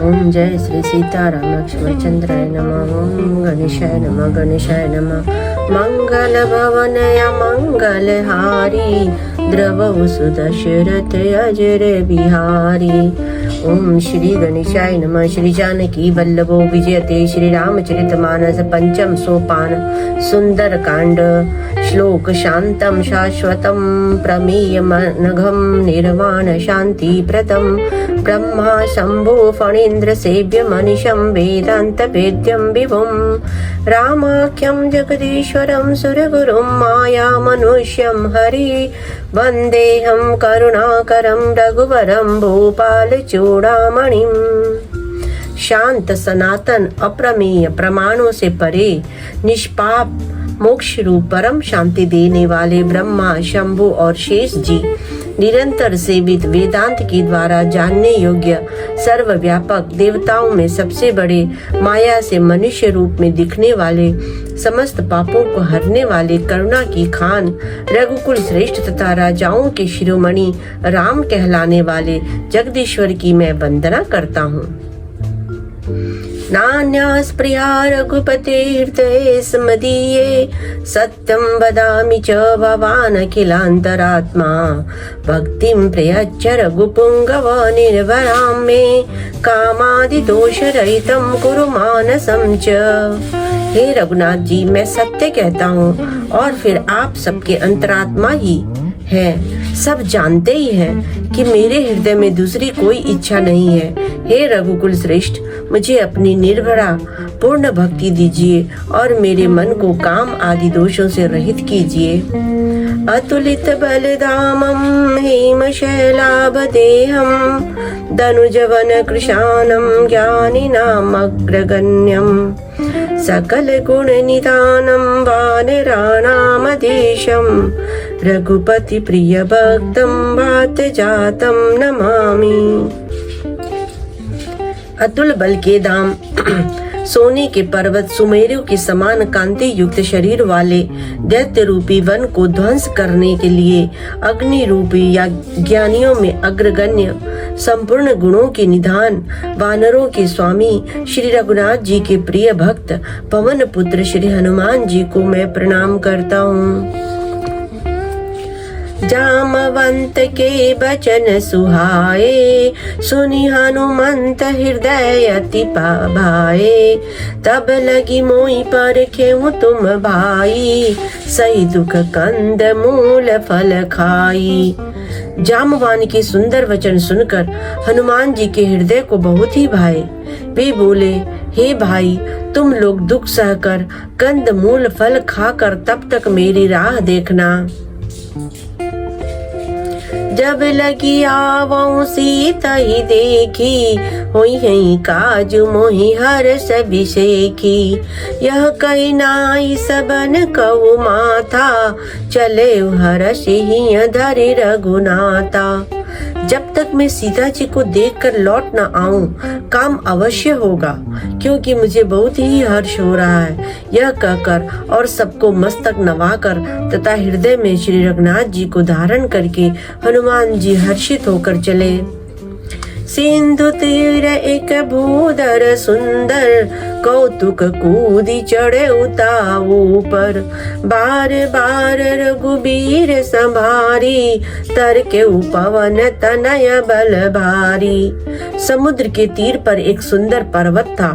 ओम जय श्री सीताराम लक्ष्मण चंद्राय नमः। ओम गणेशाय नमः, गणेशाय नमः। मंगल भवनय मंगलहारी, द्रवहु सुदशरथ अजर बिहारी। ओम श्री गणेशाय नमः। श्री जानकी वल्लभो विजयते, श्री रामचरितमानस पंचम सोपान। सुंदर कांड। श्लोक शांतम शाश्वतम प्रमेयमनघम निर्वाण शांति प्रदम। ब्रह्मा शंभो फणीन्द्र सेव्य मनीषं वेदांत वेद्यं विभुं। रामाख्यं जगदीश्वरं सुरगुरुं माया मनुष्यं हरि। वंदेहं करुणाकरं रघुवरं भूपाल चूड़ामणिं। शांत सनातन अप्रमेय प्रमाणों से परे निष्पाप मोक्ष रूप परम शांति देने वाले ब्रह्मा शंभु और शेष जी, निरंतर सेवित वेदांत के द्वारा जानने योग्य सर्वव्यापक देवताओं में सबसे बड़े, माया से मनुष्य रूप में दिखने वाले, समस्त पापों को हरने वाले, करुणा की खान, रघुकुल श्रेष्ठ तथा राजाओं के शिरोमणि राम कहलाने वाले जगदीश्वर की मैं वंदना करता हूँ। नान्यास्पृहा रघुपते हृदये स्मदीये, सत्यं वदामि च भवान् अखिलान्तरात्मा। भक्तिं प्रयच्छ रघुपुङ्गव निर्भरां मे, कामादिदोषरहितं कुरु मानसं च। हे रघुनाथ जी, मैं सत्य कहता हूँ और फिर आप सबके अंतरात्मा ही है। सब जानते ही हैं कि मेरे हृदय में दूसरी कोई इच्छा नहीं है। हे रघुकुल श्रेष्ठ, मुझे अपनी निर्भरा पूर्ण भक्ति दीजिए और मेरे मन को काम आदि दोषों से रहित कीजिए। अतुलित बलधामं हेमशैलाभदेहं, दनुजवन कृशानं ज्ञानिनाम् अग्रगण्यं। सकल गुण निधानं वानराणामधीशं, रघुपति प्रिय भक्तं वात जातं नमामि। अतुल बल के धाम, सोने के पर्वत, सुमेरु के समान कांति युक्त शरीर वाले दैत्य रूपी वन को ध्वंस करने के लिए अग्नि रूपी या ज्ञानियों में अग्रगण्य, संपूर्ण गुणों के निधान, वानरों के स्वामी श्री रघुनाथ जी के प्रिय भक्त पवन पुत्र श्री हनुमान जी को मैं प्रणाम करता हूँ। जामवंत के बचन सुहाए, सुनि हनुमंत हृदय अति भाए। तब लगी मोहि परखेउ तुम भाई, सही दुख कंद मूल फल खाई। जामवान के सुंदर वचन सुनकर हनुमान जी के हृदय को बहुत ही भाए। वे बोले, हे भाई, तुम लोग दुख सहकर कंद मूल फल खाकर तब तक मेरी राह देखना। जब लगी आवऊं सीता ही देखी, होई हई काजु मोहि हर्ष अभिषेकी। यह कही नाई सबन कहु माथा, चले हर्ष ही धरि रघुनाथा। जब तक मैं सीता जी को देखकर लौट न आऊं, काम अवश्य होगा, क्योंकि मुझे बहुत ही हर्ष हो रहा है। यह कहकर और सबको मस्तक नवाकर तथा हृदय में श्री रघुनाथ जी को धारण करके हनुमान जी हर्षित होकर चले। सिंधु तीर एक भूधर सुंदर, कौतुक कूदी चढ़े उताऊ पर। बार बार रघुबीर संभारी, तर के पवन तनय बल भारी। समुद्र के तीर पर एक सुंदर पर्वत था।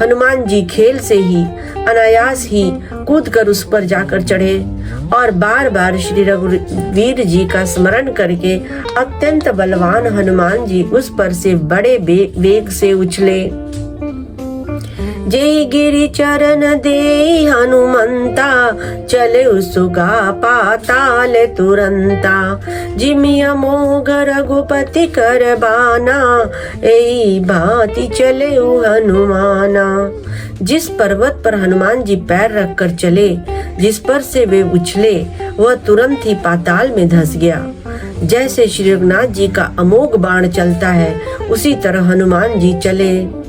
हनुमान जी खेल से ही, अनायास ही कूदकर उस पर जाकर चढ़े और बार बार श्री रघुवीर जी का स्मरण करके अत्यंत बलवान हनुमान जी उस पर से बड़े वेग से उछले। जय गिरि चरण दे हनुमंता, चले उसुगा पाताल तुरंता। जिमि अमोघ रघुपति कर बाना, एई भांति चले हनुमाना। जिस पर्वत पर हनुमान जी पैर रखकर चले, जिस पर से वे उछले, वह तुरंत ही पाताल में धंस गया। जैसे श्री रघुनाथ जी का अमोघ बाण चलता है, उसी तरह हनुमान जी चले।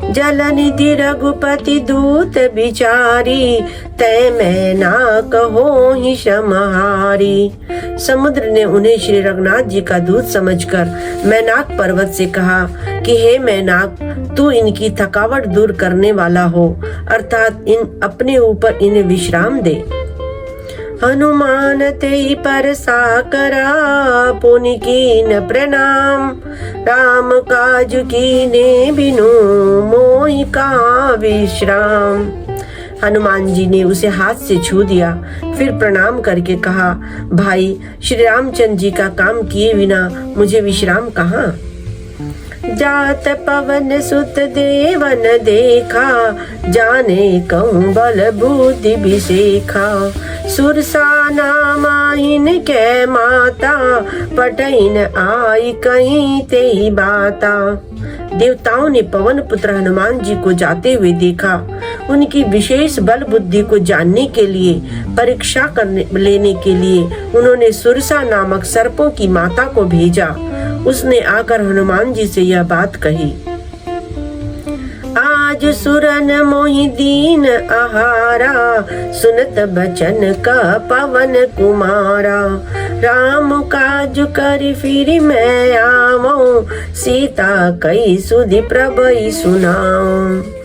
जल निधि रघुपति दूत बिचारी, तय मैं ना कहो ही समहारी। समुद्र ने उन्हें श्री रघुनाथ जी का दूत समझकर मैनाक पर्वत से कहा कि हे मैनाक, तू इनकी थकावट दूर करने वाला हो, अर्थात इन अपने ऊपर इन्हें विश्राम दे। हनुमान ते पर साकरा, पुनि कीन प्रणाम, राम काज कीने बिनु मोहि का विश्राम। हनुमान जी ने उसे हाथ से छू दिया, फिर प्रणाम करके कहा, भाई श्री रामचंद्र जी का काम किए बिना मुझे विश्राम कहाँ। जात पवन सुत देवन देखा, जाने कहूँ बल बुद्धि विशेखा। सुरसा नामाहिन के माता, पटैन आई कहीं ते ही बाता। देवताओं ने पवन पुत्र हनुमान जी को जाते हुए देखा। उनकी विशेष बल बुद्धि को जानने के लिए, परीक्षा करने लेने के लिए उन्होंने सुरसा नामक सर्पों की माता को भेजा। उसने आकर हनुमान जी से यह बात कही, आज सुरन मोहि दीन आहारा, सुनत बचन का पवन कुमारा। राम काज करि फिर मैं आवऊं, सीता कई सुधि प्रभु सुनाऊं।